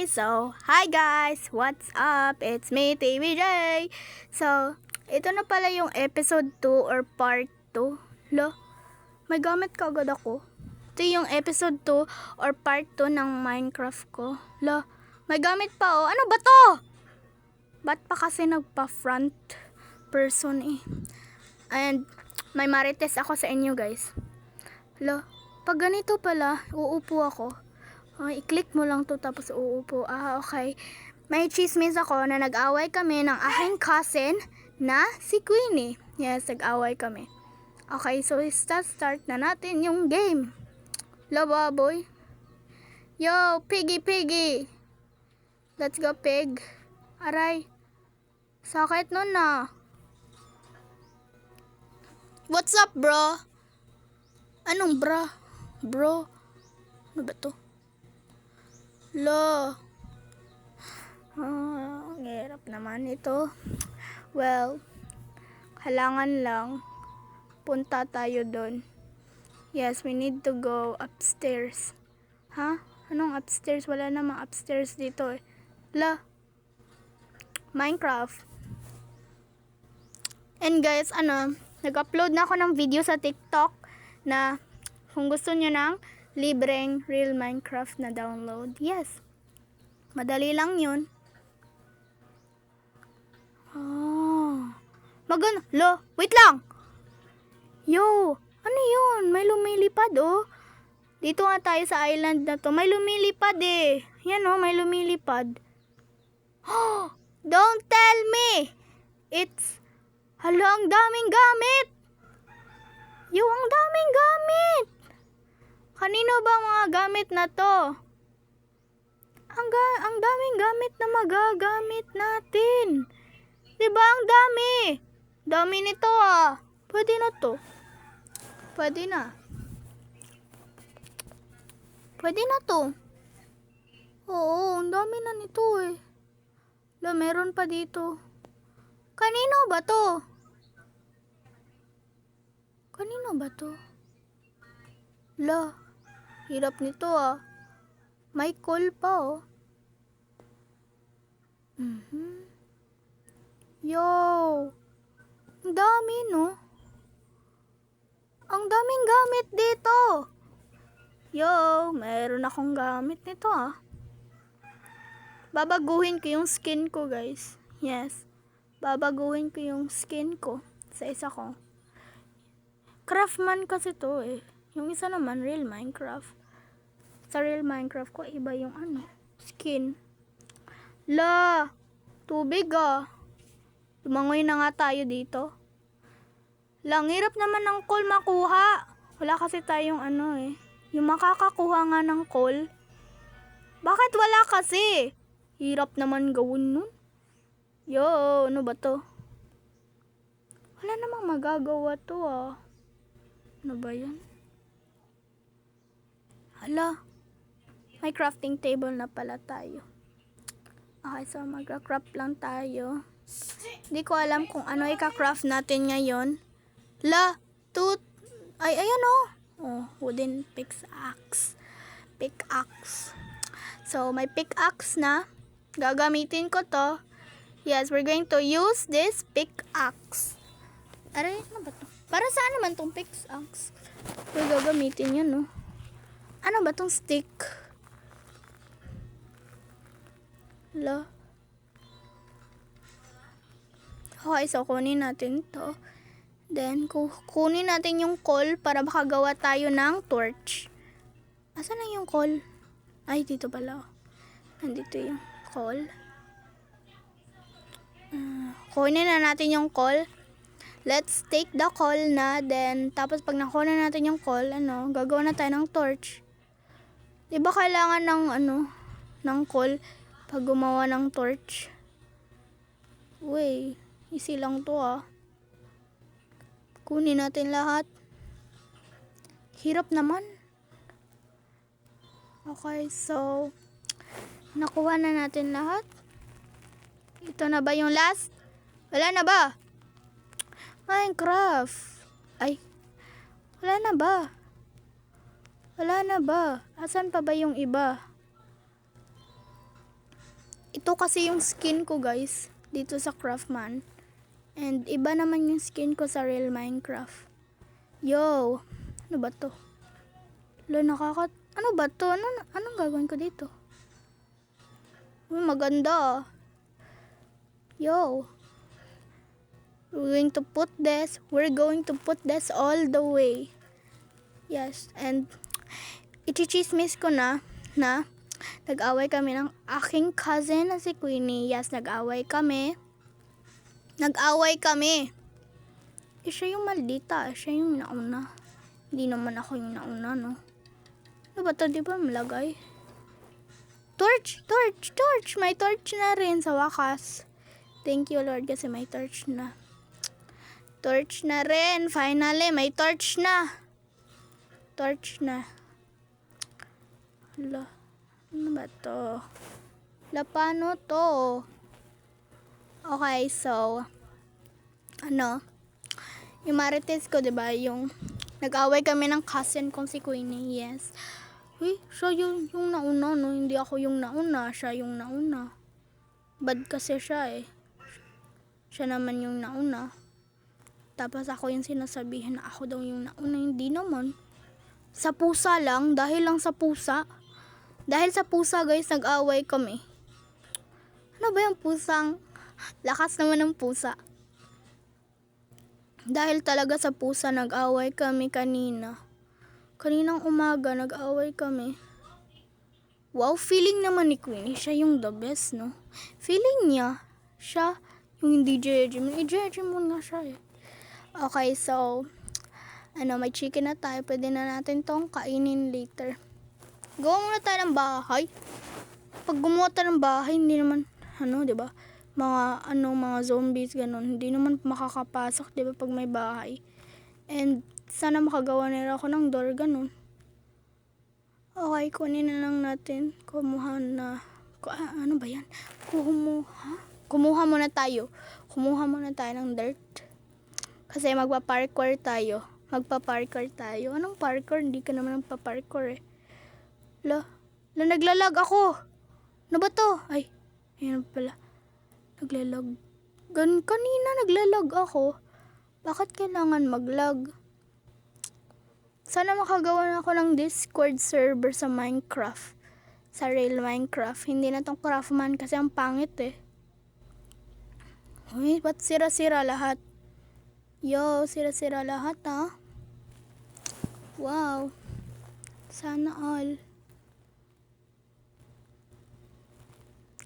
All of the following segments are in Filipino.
Hi guys! What's up? It's me, TVJ! So, ito na pala yung episode 2 or part 2. Lo, may gamit ka agad ako. Ito yung episode 2 or part 2 ng Minecraft ko. Lo, may gamit pa oh. Ano ba to? Ba't pa kasi nagpa-front person eh? And, may marites ako sa inyo guys. Lo, pag ganito pala, uupo ako. I-click mo lang to tapos uupo. Okay. May chismis ako na nag-away kami ng aking cousin na si Queenie. Yes, nag-away kami. Okay, so start na natin yung game. Laba, boy. Yo, piggy. Let's go, pig. Aray. Sakit nun na. What's up, bro? Anong bra? Bro? Ano ba to? Lo. Ang hirap naman ito. Well, kailangan lang punta tayo doon. Yes, we need to go upstairs. Ha? Anong upstairs? Wala namang upstairs dito eh. La. Minecraft. And guys, nag-upload na ako ng video sa TikTok na kung gusto nyo ng libreng real Minecraft na download. Yes. Madali lang yun. Lo, wait lang. Yo, ano yun? May lumilipad oh. Dito nga tayo sa island na to. May lumilipad eh. Yan oh, may lumilipad. Don't tell me. Hala, ang daming gamit. Yo, ang daming gamit. Kanino ba mga gamit na to? Ang daming gamit na magagamit natin. Diba ang dami? Dami nito ah. Pwede na to. Pwede na to. Oo, ang dami na nito eh. Meron pa dito. Kanino ba to? Hirap nito ah. May coal pa oh. Yo. Ang dami no. Ang daming gamit dito. Yo, meron akong gamit nito ah. Babaguhin ko yung skin ko guys. Yes. Babaguhin ko yung skin ko sa isa ko. Craftman kasi to eh. Yung isa naman, real Minecraft. Sa real Minecraft ko, iba yung skin. Tubig ah. Lumangoy na nga tayo dito. Ang hirap naman ng coal makuha. Wala kasi tayong yung makakakuha nga ng coal. Bakit wala kasi? Hirap naman gawin nun. Yo, ano ba to? Wala namang magagawa to ah. Ano ba yan? Hala, may crafting table na pala tayo. Okay, so mag-craft lang tayo. Hindi ko alam kung ano i-craft natin ngayon. Ayan oh. Wooden pickaxe. So, may pickaxe na. Gagamitin ko to. Yes, we're going to use this pickaxe. Aray, ano ba to? Para saan naman tong pickaxe? We're gagamitin yun no. Ano ba tong stick? Okay, so kunin natin to. Then, kunin natin yung coal para makagawa tayo ng torch. Asan na yung coal? Ay, dito pala. Nandito yung coal. Kunin na natin yung coal. Let's take the coal na. Then, tapos pag nakuha na natin yung coal, gagawa na tayo ng torch. Diba kailangan ng coal pag gumawa ng torch? Uy, easy lang to ah. Kunin natin lahat. Hirap naman. Okay, so nakuha na natin lahat. Ito na ba yung last? Wala na ba? Minecraft. Ay, wala na ba? Asan pa ba yung iba? ito kasi yung skin ko guys, dito sa Craftman. And iba naman yung skin ko sa real Minecraft. Yo, ano ba to? Ano ba to? Anong gagawin ko dito? Uy, maganda ah. Yo. We're going to put this all the way. Yes, and ichichismis ko na nag-away kami ng aking cousin na si Queenie. Yes, nag-away kami. Siya yung maldita. Siya yung nauna. Hindi naman ako yung nauna, no? Ano ba to? Di ba malagay? Torch! May torch na rin sa wakas. Thank you, Lord, kasi may torch na. Torch na rin. Finally, may torch na. Hala. Ano ba to? Paano to? Okay, so yung marites ko, diba? Yung nag-away kami ng cousin kong si Queenie. Yes. Uy, siya yung nauna, no? Hindi ako yung nauna. Siya yung nauna. Bad kasi siya eh. Siya naman yung nauna. Tapos ako yung sinasabihin na ako daw yung nauna. Hindi naman. Sa pusa lang. Dahil lang sa pusa. Dahil sa pusa guys, nag-away kami. Ano ba yung pusang? Lakas naman ng pusa. Dahil talaga sa pusa, nag-away kami kanina. Kaninang umaga, nag-away kami. Wow, feeling naman ni Queenie, siya yung the best, no? Feeling niya, siya yung hindi judgment. I-judge mo nga siya eh. Okay, so, may chicken na tayo. Pwede na natin tong kainin later. Gawa muna tayo ng bahay. Pag gumawa tayo ng bahay, hindi naman, diba? Mga zombies, ganun. Hindi naman makakapasok, diba, pag may bahay. And, sana makagawa nila ako ng door, ganun. Okay, kunin na lang natin. Ano ba yan? Kumuha muna tayo ng dirt. Kasi magpa-parkour tayo. Anong parkour? Hindi ka naman magpa-parkour eh. Naglalag ako. Ano ba to? Ay, ayan pala. Naglalag. Kanina naglalag ako. Bakit kailangan maglag? Sana makagawa na ako ng Discord server sa Minecraft. Sa real Minecraft. Hindi na tong Craftman kasi ang pangit eh. Uy, ba't sira-sira lahat? Yo, sira-sira lahat ah. Wow. Sana all.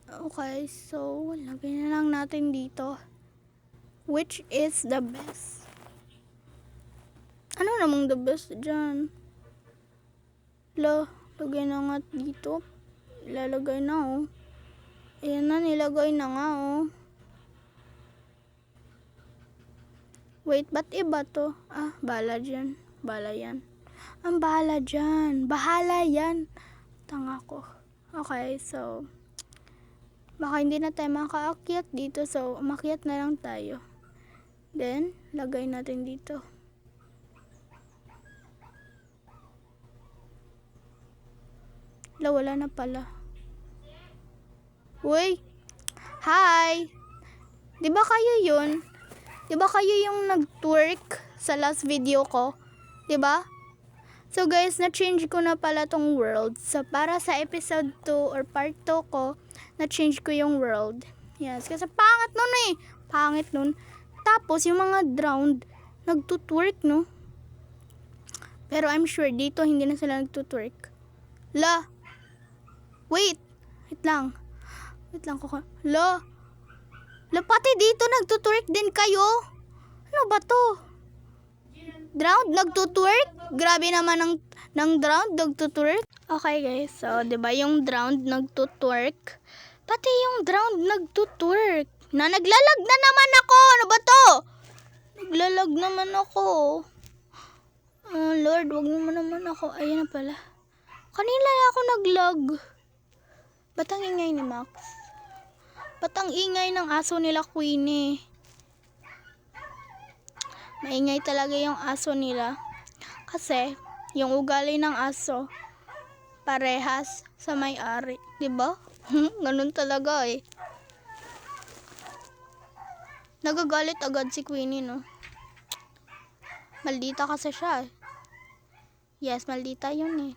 Okay, so lagay na lang natin dito. Which is the best? Ano namang the best dyan? Lagay na nga dito. Lalagay na oh. Ayan na, nilagay na nga oh. Wait, ba't iba to? Bahala dyan. Bahala yan. Ang bahala dyan. Bahala yan. Tanga ko. Okay, so baka hindi na tayo makaakyat dito. So, umakyat na lang tayo. Then, lagay natin dito. Wala na pala. Uy! Hi! Diba kayo yun? Diba kayo yung nag-twerk sa last video ko? Diba? So guys, na-change ko na pala tong world. So para sa episode 2 or part 2 ko, na-change ko yung world. Yes, kasi pangit nun eh. Pangit nun. Tapos yung mga drowned, nagtutwerk, no? Pero I'm sure dito hindi na sila nagtutwerk. Wait lang ko. Pati dito nagtutwerk din kayo. Ano ba to? Drowned nagtutwerk? Grabe naman ng drowned nagtutwerk. Okay guys, so 'di ba yung drowned nagtutwerk? Pati yung drowned nagtutwerk. Naglalag na naman ako. Ano ba to? Naglalag naman ako. Lord, wag naman ako. Ayun na pala. Kanina ako naglag. Ba't ang ingay ni Max? Ba't ang ingay ng aso nila Queenie? Maingay talaga yung aso nila. Kasi, yung ugali ng aso, parehas sa may-ari. Diba? Ganun talaga eh. Nagagalit agad si Queenie, no? Maldita kasi siya eh. Yes, maldita yun eh.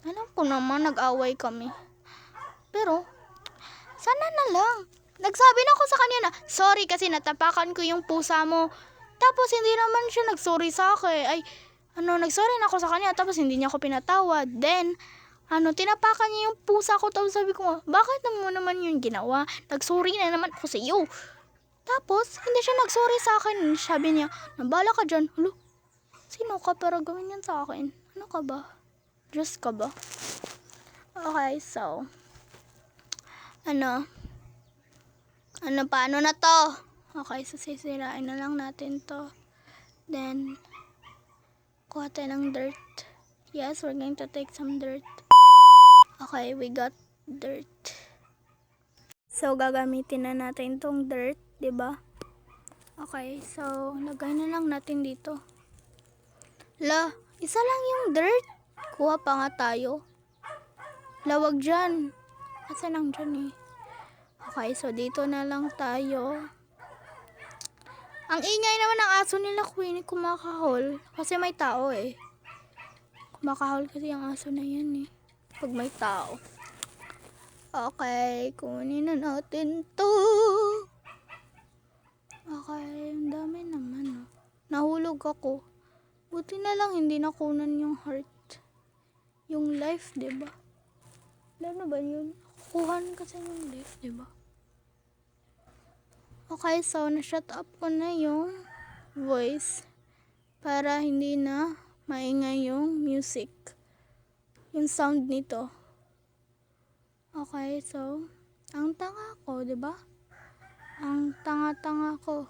Alam ko naman, nag-away kami. Pero, sana na lang. Nagsabi na ako sa kanya na, sorry kasi natapakan ko yung pusa mo. Tapos hindi naman siya nagsorry sa akin. Ay, nagsorry na ako sa kanya tapos hindi niya ako pinatawad. Then, tinapakan niya yung pusa ko. Tapos sabi ko, bakit naman yun ginawa? Nagsorry na naman ako sa iyo. Tapos, hindi siya nagsorry sa akin. Sabi niya, nabala ka dyan. Hulo, sino ka para gawin yan sa akin? Ano ka ba? Diyos ka ba? Okay, so, paano na to? Okay, so sisirain na lang natin to. Then, kuha tayo ng dirt. Yes, we're going to take some dirt. Okay, we got dirt. So, gagamitin na natin tong dirt, 'di ba? Okay, so, lagay na lang natin dito. Isa lang yung dirt. Kuha pa nga tayo. Lawag dyan. Kasi nang dyan eh. Okay, so dito na lang tayo. Ang ingay naman ng aso nila, Queenie, kumakahol. Kasi may tao eh. Kumakahol kasi ang aso na yan eh. Pag may tao. Okay, kunin na natin to. Okay, ang dami naman oh. Nahulog ako. Buti na lang hindi nakunan yung heart. Yung life, diba? Alam na ba yun? Kuhan kasi yung life, diba? Okay, so na-shut up ko na yung voice para hindi na maingay yung music. Yung sound nito. Okay, so ang tanga ko, diba? Ang tanga-tanga ko.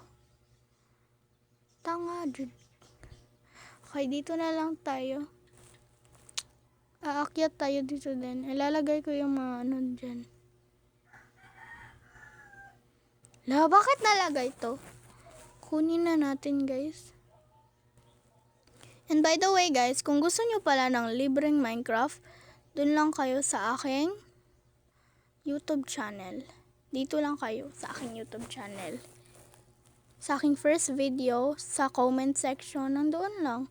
Tanga, dude. Okay, dito na lang tayo. Aakyat tayo dito din. Ilalagay ko yung mga dyan. Bakit nalagay to? Kunin na natin, guys. And by the way, guys, kung gusto nyo pala ng libreng Minecraft, dun lang kayo sa aking YouTube channel. Dito lang kayo sa aking YouTube channel. Sa aking first video, sa comment section, nandoon lang.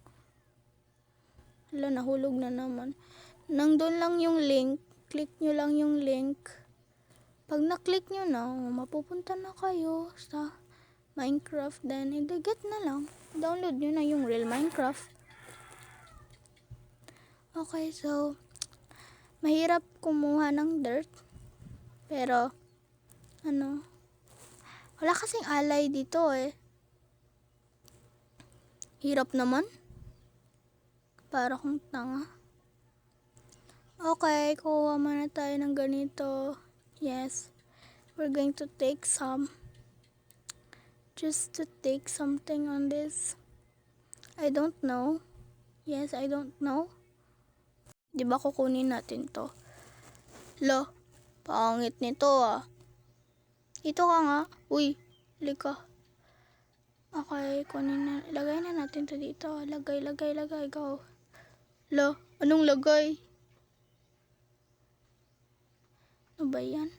Nahulog na naman. Nandun lang yung link. Click nyo lang yung link. Pag na-click nyo na, mapupunta na kayo sa Minecraft. Then, i-get na lang. Download nyo na yung real Minecraft. Okay, so, mahirap kumuha ng dirt. Pero, wala kasing alay dito eh. Hirap naman. Para kong tanga. Okay, kuha muna tayo ng ganito. Yes, we're going to take some. Just to take something on this. I don't know. Yes, I don't know. Diba kukunin natin to? Pangit nito ah. Ito ka nga. Uy, lika. Okay, kunin na. Lagay na natin to dito. Lagay, go. Anong lagay? Ano ba yan?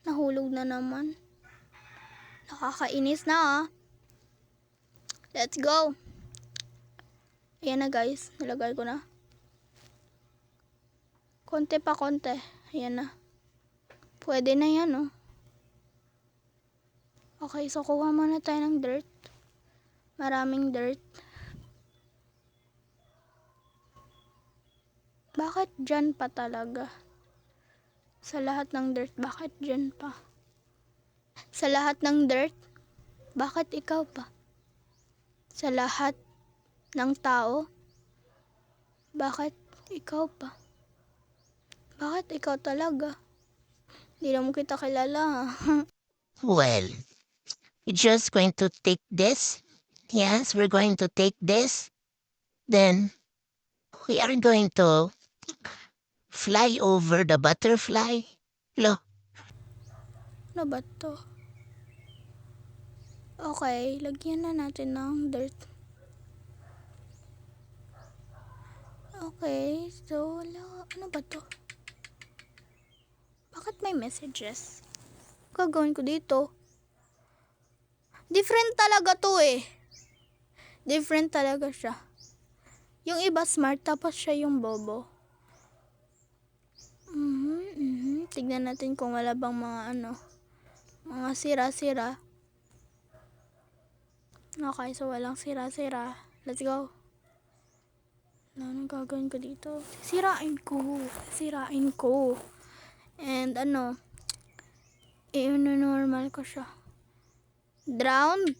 Nahulog na naman. Nakakainis na ah. Let's go. Ayan na guys. Nalagay ko na. Konti pa konti. Ayan na. Pwede na yan oh. Okay, so kuha muna tayo ng dirt. Maraming dirt. Bakit dyan pa talaga? Sa lahat ng dirt, bakit dyan pa? Sa lahat ng dirt, bakit ikaw pa? Sa lahat ng tao, bakit ikaw pa? Bakit ikaw talaga? Hindi naman kita kilala. Well, we're just going to take this. Yes, we're going to take this. Then, we are going to fly over the butterfly. Ano ba to? Okay, lagyan na natin ng dirt. Okay, so ano ba to? my messages. Gagawin ko dito. Different talaga to eh. Different talaga siya. Yung iba smart, tapos siya yung bobo. Tignan natin kung wala bang mga sira-sira. Okay, so walang sira-sira. Let's go. Anong gagawin ko dito? Sirain ko. And i-normal ko siya. Drowned?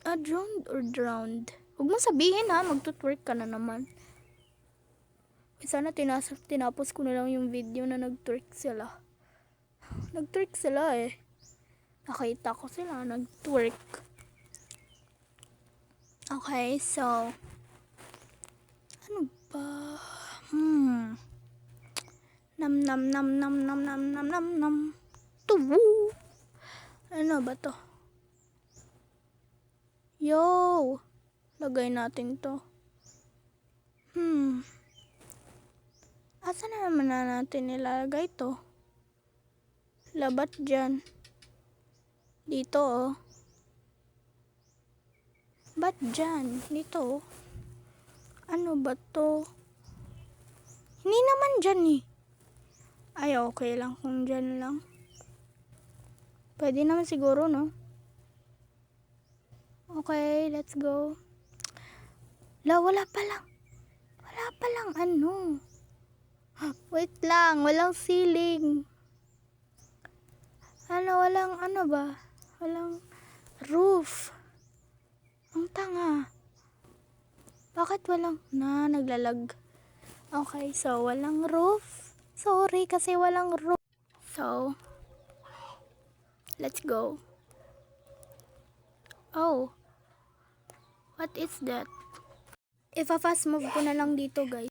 Drowned or drowned? Huwag mo sabihin ha, magtutwerk ka na naman. Sana tinapos ko na lang yung video na nag-twerk sila. Nag-twerk sila eh. Nakita ko sila nag-twerk. Okay, so ano ba? Nam nam nam nam nam nam nam nam nam. Tuwu. Ano ba to? Yo! Lagay natin to. Asa na naman na natin nilalagay to? Labat dyan. Dito oh. Ba't dyan? Dito oh. Ano ba to? Hindi naman dyan eh. Ay okay lang kung dyan lang. Pwede naman siguro no? Okay, let's go. Wala pa lang Wait lang, walang ceiling. Walang roof. Ang tanga. Bakit walang naglalag? Okay, so walang roof. Sorry kasi walang roof. So, let's go. Oh. What is that? Ipa-fast move ko na lang dito, guys.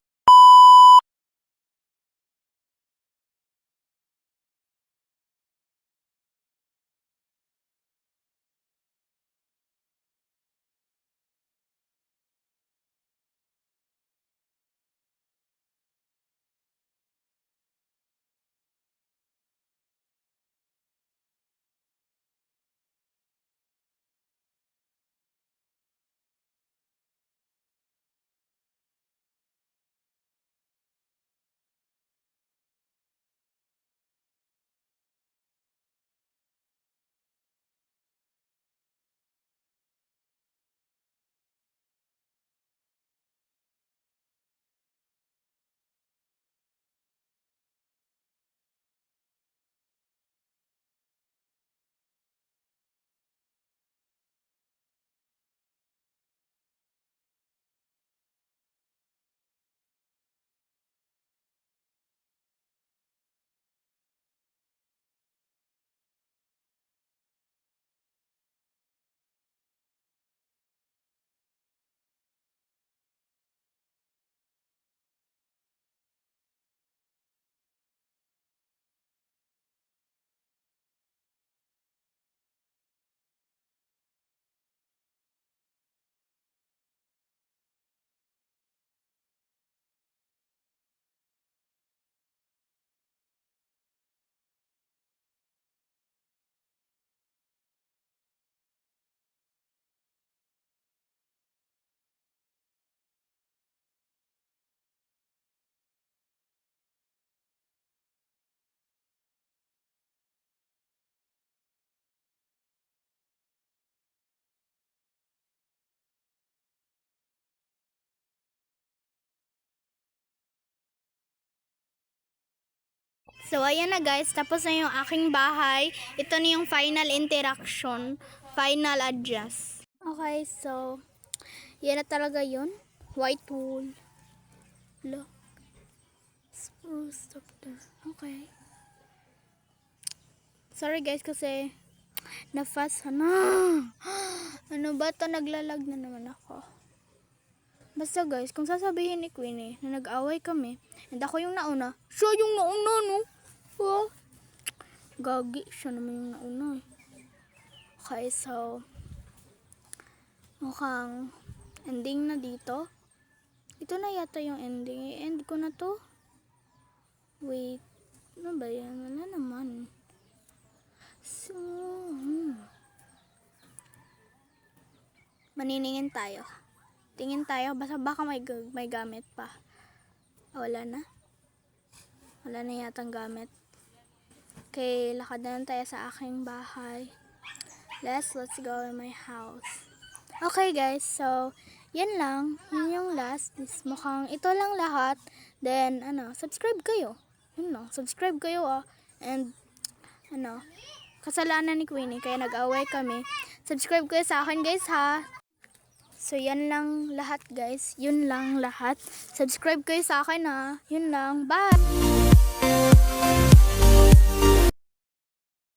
So, ayan na guys. Tapos na yung aking bahay. Ito na yung final interaction. Final adjust. Okay, so, yan na talaga yun. White wool. Look. Spruce up there. Okay. Sorry guys kasi na-fast na. Ano ba to? Naglalag na naman ako. Basta guys, kung sasabihin ni Queenie na nag-away kami, and ako yung nauna, siya yung nauna, no? Oh. Gagi, siya naman yung nauna eh. Okay, so, mukhang ending na dito. Ito na yata yung ending. I-end ko na to. Wait. Ano ba yan? Wala naman. So, maniningin tayo. Tingin tayo, baka may gamit pa. Wala na. Wala na yatang gamit. Okay, lakad na lang tayo sa aking bahay. Let's go in my house. Okay guys, so yan lang. Yun yung last. Mukhang ito lang lahat. Then, subscribe kayo. Yun lang, subscribe kayo And, kasalanan ni Queenie, kaya nag-away kami. Subscribe kayo sa akin guys ha. So, yan lang lahat guys. Yun lang lahat. Subscribe kayo sa akin ha. Yun lang. Bye!